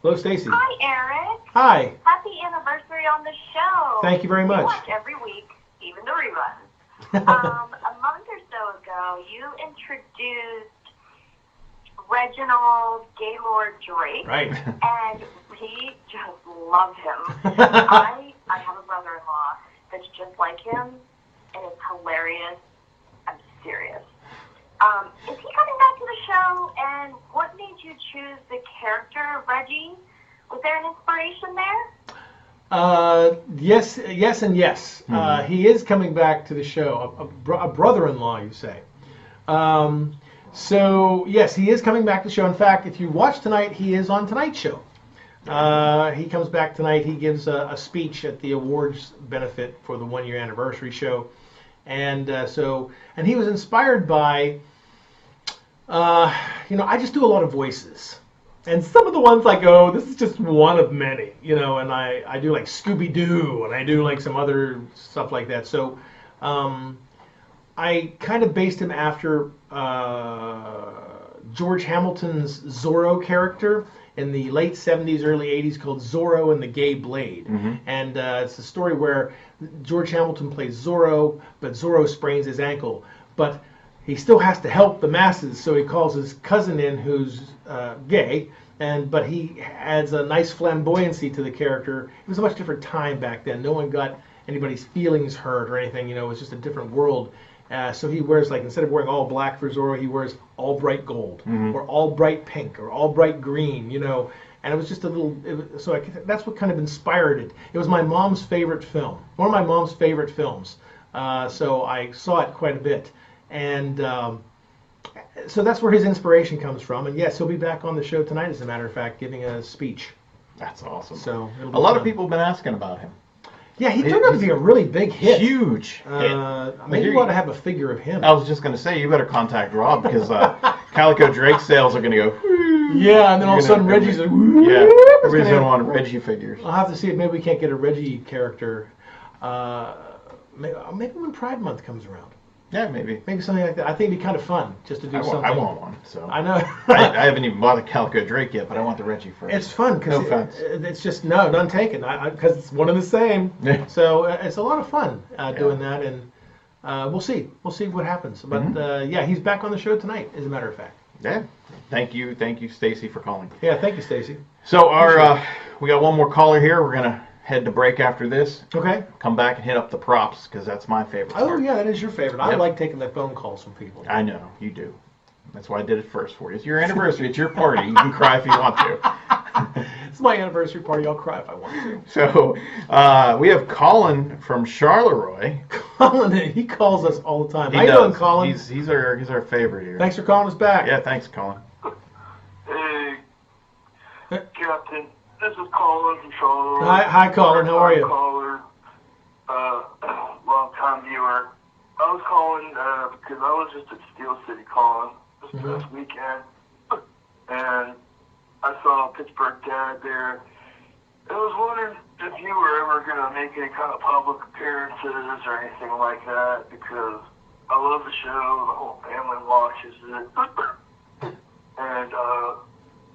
Hello, Stacy. Hi, Eric. Hi. Happy anniversary on the show. Thank you very much. We watch every week, even the reruns. A month or so ago, you introduced Reginald Gaylord Drake. Right. And we just love him. I have a brother-in-law that's just like him, and it's hilarious. I'm serious. Is he coming back to the show, and what made you choose the character of Reggie? Was there an inspiration there? Yes, and yes. He is coming back to the show. A brother-in-law, you say. So yes, he is coming back to the show. In fact, if you watch tonight, he is on tonight's show. He comes back tonight. He gives a speech at the awards benefit for the 1-year anniversary show, And and he was inspired by, I just do a lot of voices. And some of the ones I go, this is just one of many, and I do like Scooby-Doo, and I do like some other stuff like that. So I kind of based him after George Hamilton's Zorro character in the late 70s, early 80s called Zorro and the Gay Blade. And it's a story where George Hamilton plays Zorro, but Zorro sprains his ankle. But he still has to help the masses, so he calls his cousin in who's gay, but he adds a nice flamboyancy to the character. It was a much different time back then. No one got anybody's feelings hurt or anything. It was just a different world. So he wears, like, instead of wearing all black for Zorro, he wears all bright gold, or all bright pink, or all bright green, And it was just a little, that's what kind of inspired it. It was my mom's favorite film, one of my mom's favorite films. So I saw it quite a bit. And so that's where his inspiration comes from. And yes, he'll be back on the show tonight, as a matter of fact, giving a speech. That's awesome. So a lot of people have been asking about him. Yeah, he turned out to be a really big hit. Huge hit. Maybe you ought to have a figure of him. I was just going to say, you better contact Rob, because Calico Drake sales are going to go. Yeah, and then all of a sudden Reggie's like, yeah, everybody's going to want Reggie figures. I'll have to see if maybe we can't get a Reggie character. Maybe when Pride Month comes around. Yeah, maybe. Maybe something like that. I think it'd be kind of fun just to do something. I want one. So I know. I haven't even bought a Calico Drake yet, but I want the Reggie first. It's fun because it's just none taken. Because it's one and the same. Yeah. So it's a lot of fun doing that, and we'll see. We'll see what happens. But yeah, he's back on the show tonight, as a matter of fact. Yeah. Thank you, Stacy, for calling. Yeah, thank you, Stacy. So we got one more caller here. We're gonna head to break after this. Okay. Come back and hit up the props, because that's my favorite part. Oh, yeah, that is your favorite. I like taking the phone calls from people. I know, you do. That's why I did it first for you. It's your anniversary. It's your party. You can cry if you want to. It's my anniversary party. I'll cry if I want to. So we have Colin from Charleroi. Colin, he calls us all the time. How you doing, Colin? He's our favorite here. Thanks for calling us back. Yeah, thanks, Colin. Hey, Captain. This is Colin from Charleroi. Hi, Colin. How are you? Caller, long-time viewer. I was calling because I was just at Steel City Con this past weekend, and I saw Pittsburgh Dad there. I was wondering if you were ever going to make any kind of public appearances or anything like that, because I love the show. The whole family watches it, and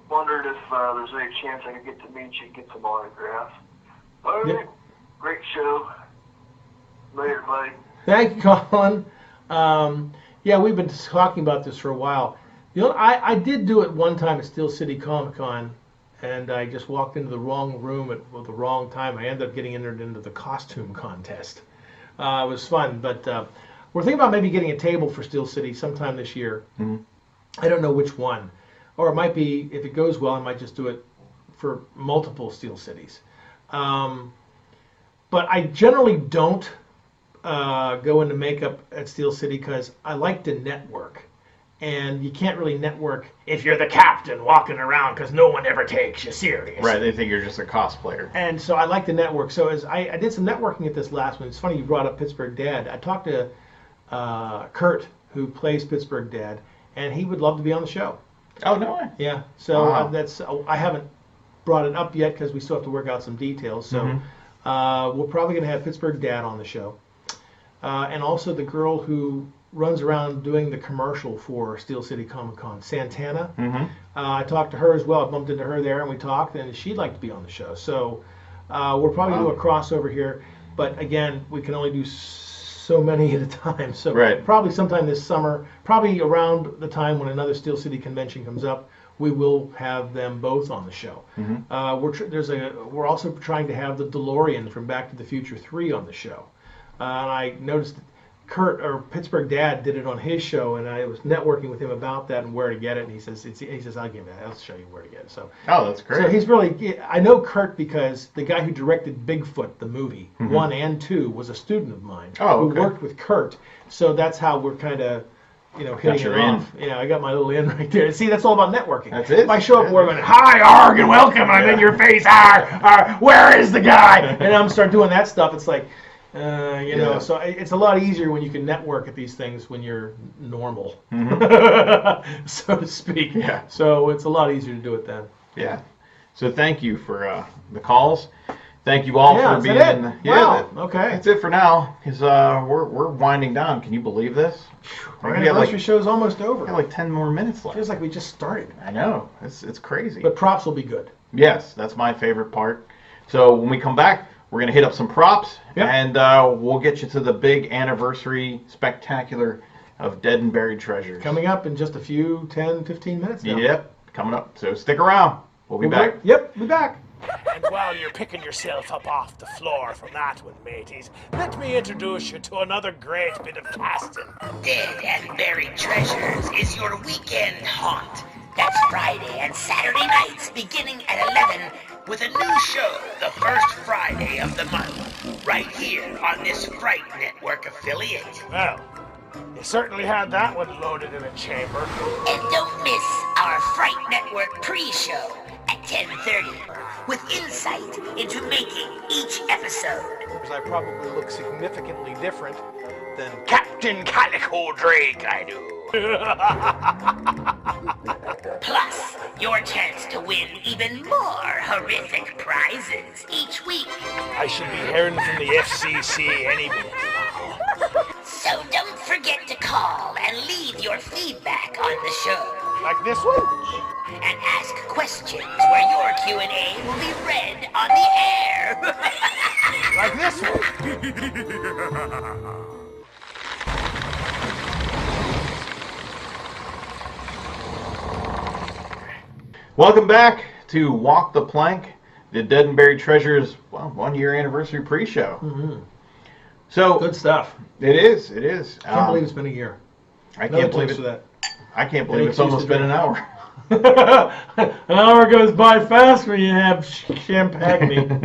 wondered if there's any chance I could get to meet you and get some autographs. All right. Yep. Great show. Later, buddy. Thank you, Colin. Yeah, we've been talking about this for a while. I did do it one time at Steel City Comic Con, and I just walked into the wrong room at the wrong time. I ended up getting entered into the costume contest. It was fun, but we're thinking about maybe getting a table for Steel City sometime this year. Mm-hmm. I don't know which one. Or it might be, if it goes well, I might just do it for multiple Steel Cities. But I generally don't go into makeup at Steel City because I like to network. And you can't really network if you're the captain walking around, because no one ever takes you seriously. Right, they think you're just a cosplayer. And so I like to network. So as I did some networking at this last one. It's funny you brought up Pittsburgh Dad. I talked to Kurt, who plays Pittsburgh Dad, and he would love to be on the show. Oh, no way. Yeah, so I haven't brought it up yet because we still have to work out some details. So we're probably going to have Pittsburgh Dad on the show. And also the girl who runs around doing the commercial for Steel City Comic Con, Santana. I talked to her as well. I bumped into her there and we talked, and she'd like to be on the show. So we'll probably do a crossover here. But again, we can only do so many at a time. So probably sometime this summer, probably around the time when another Steel City convention comes up, we will have them both on the show. We're also trying to have the DeLorean from Back to the Future 3 on the show. And I noticed that Pittsburgh Dad did it on his show, and I was networking with him about that and where to get it. And he says, I'll give you that. I'll show you where to get it. So, that's great. So he's really, I know Kurt because the guy who directed Bigfoot, the movie, 1 and 2, was a student of mine who worked with Kurt. So that's how we're kind of, hitting it off. Yeah, I got my little in right there. See, that's all about networking. That's it. If I show up where I'm going, hi, arg, and welcome, and I'm in your face, where is the guy? And I'm start doing that stuff. It's like, You know, so it's a lot easier when you can network at these things when you're normal, so to speak. Yeah. So it's a lot easier to do it then. Yeah. So thank you for the calls. Thank you all for being in. Wow. Okay. That's it for now, because we're winding down. Can you believe this? Our anniversary show's almost over. We got like 10 more minutes left. Feels like we just started. I know. It's crazy. But props will be good. Yes, that's my favorite part. So when we come back, we're going to hit up some props, and we'll get you to the big anniversary spectacular of Dead and Buried Treasures. Coming up in just a few 10, 15 minutes now. Yep, coming up. So stick around. We'll be back. Yep, be back. And while you're picking yourself up off the floor from that one, mateys, let me introduce you to another great bit of casting. Dead and Buried Treasures is your weekend haunt. That's Friday and Saturday nights beginning at 11 with a new show the first Friday of the month, right here on this Fright Network affiliate. Well, you certainly had that one loaded in a chamber. And don't miss our Fright Network pre-show at 10:30 with insight into making each episode. Because I probably look significantly different than Captain Calico Drake, I do. Plus, your chance to win even more horrific prizes each week. I should be hearing from the FCC any minute now. So don't forget to call and leave your feedback on the show. Like this one? And ask questions where your Q&A will be read on the air. Like this one? Welcome back to Walk the Plank, the Dead and Buried Treasures 1 year anniversary pre-show. Mm-hmm. So good stuff. It is. It is. Can't believe it's been a year. I can't believe it. That. I can't believe it's almost been an hour. An hour goes by fast when you have champagne.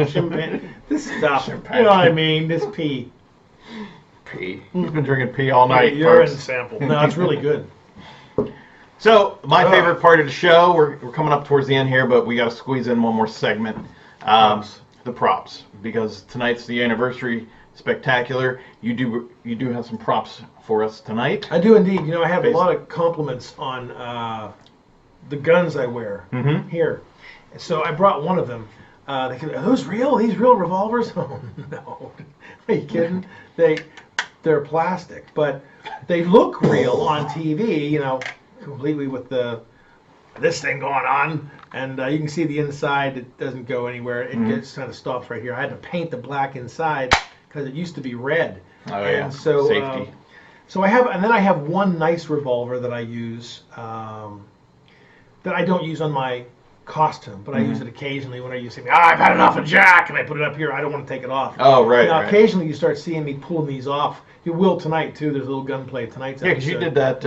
This stuff. Champagne. You know what I mean? This pee. Pee. You've been drinking pee all night. Urine folks. sample. No, it's really good. So, my favorite part of the show, we're coming up towards the end here, but we got to squeeze in one more segment. The props. Because tonight's the anniversary spectacular. You do have some props for us tonight. I do indeed. You know, I have a lot of compliments on the guns I wear here. So I brought one of them. Are those real? These real revolvers? Oh, no. Are you kidding? They're plastic, but they look real on TV, you know, completely with this thing going on, and you can see the inside. It doesn't go anywhere. It just kind of stops right here. I had to paint the black inside because it used to be red. Oh, and yeah. So, Safety. So then I have one nice revolver that I use that I don't use on my costume, but I use it occasionally when I use something. I've had enough of Jack, and I put it up here. I don't want to take it off. Oh, right. Now, right. occasionally you start seeing me pulling these off. You will tonight, too. There's a little gunplay tonight's Yeah, because you did that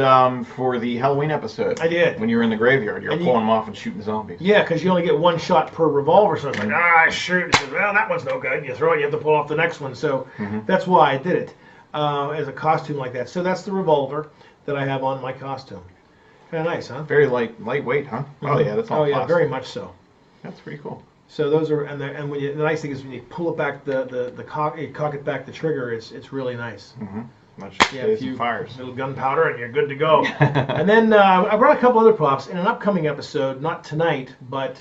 for the Halloween episode. I did. When you were in the graveyard. You were pulling them off and shooting zombies. Yeah, because you only get one shot per revolver, so it's like, I shoot. It says, well, that one's no good. You throw it, you have to pull off the next one. So that's why I did it as a costume like that. So that's the revolver that I have on my costume. Kind of nice, huh? Very lightweight, huh? Oh, yeah, that's all Oh, yeah, plastic. very much so. That's pretty cool. So those are, and when the nice thing is when you pull it back, you cock it back the trigger, it's really nice. Much Yeah, some fires. Little gunpowder and you're good to go. And then I brought a couple other props. In an upcoming episode, not tonight, but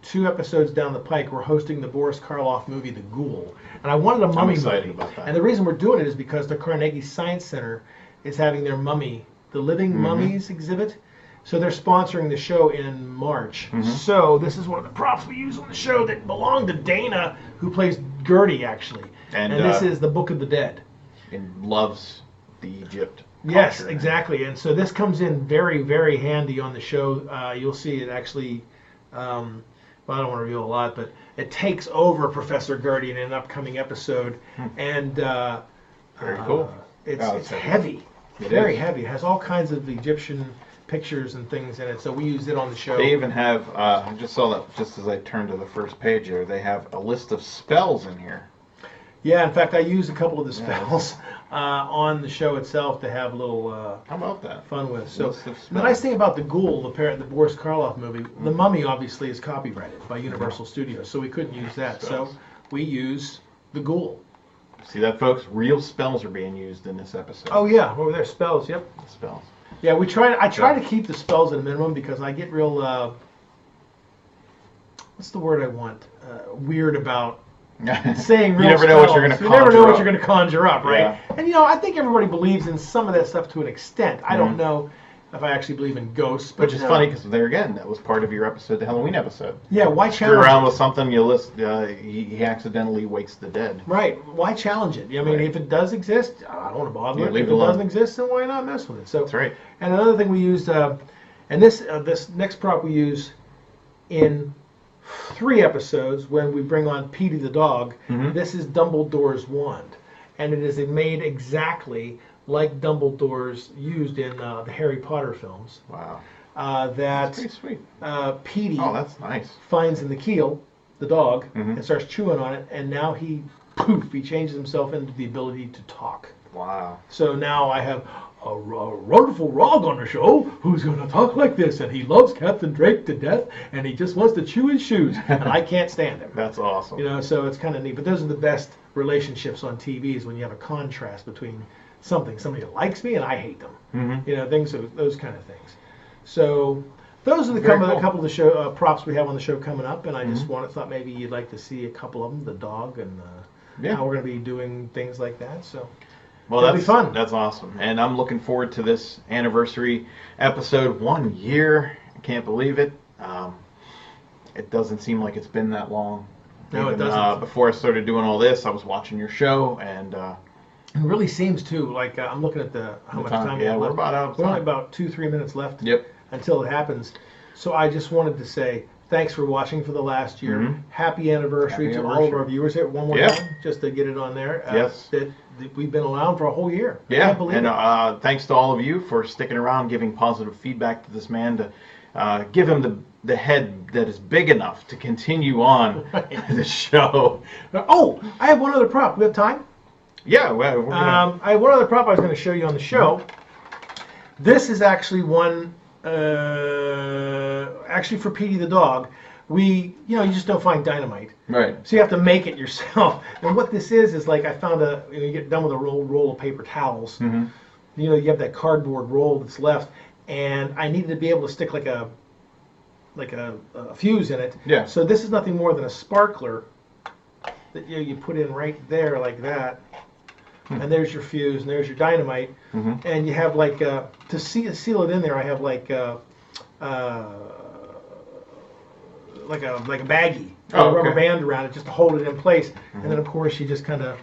2 episodes down the pike, we're hosting the Boris Karloff movie, The Ghoul. And I wanted a mummy excited movie. about that. And the reason we're doing it is because the Carnegie Science Center is having their mummy, the Living Mummies exhibit. So they're sponsoring the show in March. So this is one of the props we use on the show that belonged to Dana, who plays Gertie, actually. And this is the Book of the Dead. And loves the Egypt. Yes, culture. exactly. And so this comes in very, very handy on the show. You'll see it actually, well, I don't want to reveal a lot, but it takes over Professor Gertie in an upcoming episode. And Very cool. It's heavy. Very heavy. It has all kinds of Egyptian pictures and things in it. So we use it on the show. They even have, I just saw that just as I turned to the first page there, they have a list of spells in here. Yeah, in fact, I use a couple of the spells on the show itself to have a little How about that? fun with. So List of the nice thing about the Ghoul, the Boris Karloff movie, the Mummy obviously is copyrighted by Universal Studios, so we couldn't use that. Spells. So we use the Ghoul. See that, folks? Real spells are being used in this episode. Oh yeah, over there, spells. Yep. Spells. Yeah, I try to keep the spells at a minimum because I get real. What's the word I want? Weird about saying real You never know what you're going to spells. conjure You never know up. what you're going to conjure up, right? Yeah. And I think everybody believes in some of that stuff to an extent. I don't know if I actually believe in ghosts, but Which is funny because there again, that was part of your episode, the Halloween episode. Yeah, why Screw challenge around it? with something, he accidentally wakes the dead. Right. Why challenge it? I mean, Right. if it does exist, I don't want to bother Yeah, it. leave If it it alone. doesn't exist, then why not mess with it? So That's right. And another thing we used, and this next prop we use in 3 episodes when we bring on Petey the dog. This is Dumbledore's wand, and it is made exactly like Dumbledore's used in the Harry Potter films. Wow. That That's pretty sweet. Petey Oh, that's nice. finds in the keel, the dog, and starts chewing on it, and now he changes himself into the ability to talk. Wow. So now I have a wonderful Rog on the show who's going to talk like this, and he loves Captain Drake to death, and he just wants to chew his shoes, and I can't stand him. That's awesome. So it's kind of neat. But those are the best relationships on TV is when you have a contrast between somebody that likes me and I hate them. Those kind of things. So those are the Very couple cool. of the show props we have on the show coming up, and I just thought maybe you'd like to see a couple of them, the dog and how we're going to be doing things like that. So. Well, It'll that's be fun. That's awesome, and I'm looking forward to this anniversary episode. 1 year, I can't believe it. It doesn't seem like it's been that long. No, it doesn't. Before I started doing all this, I was watching your show, and It really seems too like I'm looking at how much time we Yeah, have we're left. about out of We're only time. about 2-3 minutes left. Yep. Until it happens. So I just wanted to say thanks for watching for the last year. Happy anniversary Happy to all of anniversary. our viewers. Here, one more Yeah. time, just to get it on there. Yes. That we've been around for a whole year. I Yeah, can't believe and it. thanks to all of you for sticking around, giving positive feedback to this man, to give him the head that is big enough to continue on the show. Oh, I have one other prop. We have time? Yeah, well, we're gonna, I have one other prop I was going to show you on the show. This is actually one, actually for Petey the dog. You just don't find dynamite. right. So you have to make it yourself. And what this is like I found you get done with a roll of paper towels. You have that cardboard roll that's left, and I needed to be able to stick like a fuse in it. Yeah. So this is nothing more than a sparkler that you put in right there like that. And there's your fuse, and there's your dynamite, and you have to seal it in there. I have like a baggie, Oh, a rubber okay. band around it just to hold it in place. And then of course you just kind of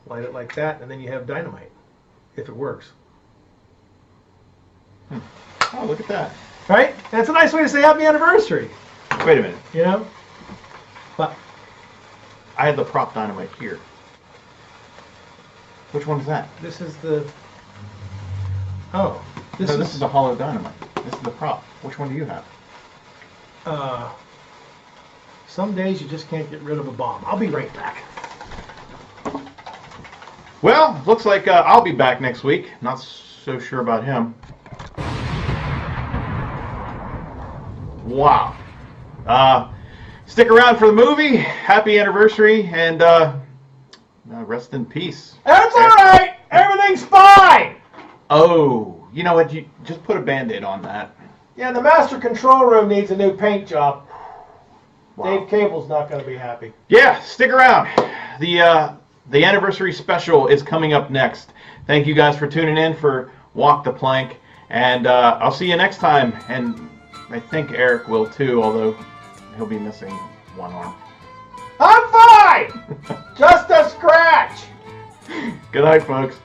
light it like that, and then you have dynamite if it works. Oh, look at that. Right? That's a nice way to say happy anniversary. Wait a minute. But I have the prop dynamite here. Which one is that? this is the. Oh, This is the hollow dynamite. This is the prop. Which one do you have? Some days you just can't get rid of a bomb. I'll be right back. Well, looks like I'll be back next week. Not so sure about him. Wow. Stick around for the movie. Happy anniversary, and rest in peace. That's all right. Everything's fine. Oh, you know what? You just put a Band-Aid on that. Yeah, the master control room needs a new paint job. Wow. Dave Cable's not going to be happy. Yeah, stick around. The anniversary special is coming up next. Thank you guys for tuning in for Walk the Plank, and I'll see you next time. And I think Eric will too, although he'll be missing one arm. I'm fine. Just a scratch. Good night, folks.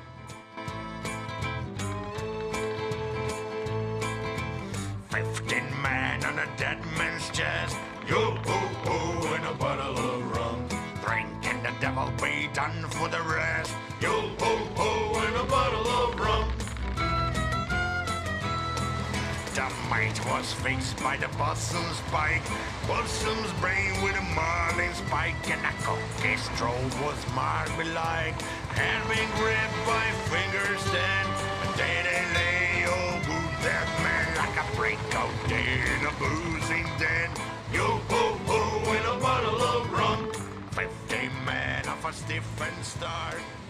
Man on a dead man's chest. Yo-ho-ho, and a bottle of rum. Drinking the devil be done for the rest. Yo-ho-ho, and a bottle of rum. The mate was fixed by the possum's spike. Possum's brain with a marlin spike. And a cookie stroll was marble-like. Hand being gripped by fingers then. And they lay wound that man like a breakout day in a boozing den. Yo-ho-ho, and a bottle of rum. 50 men off a stiff and start.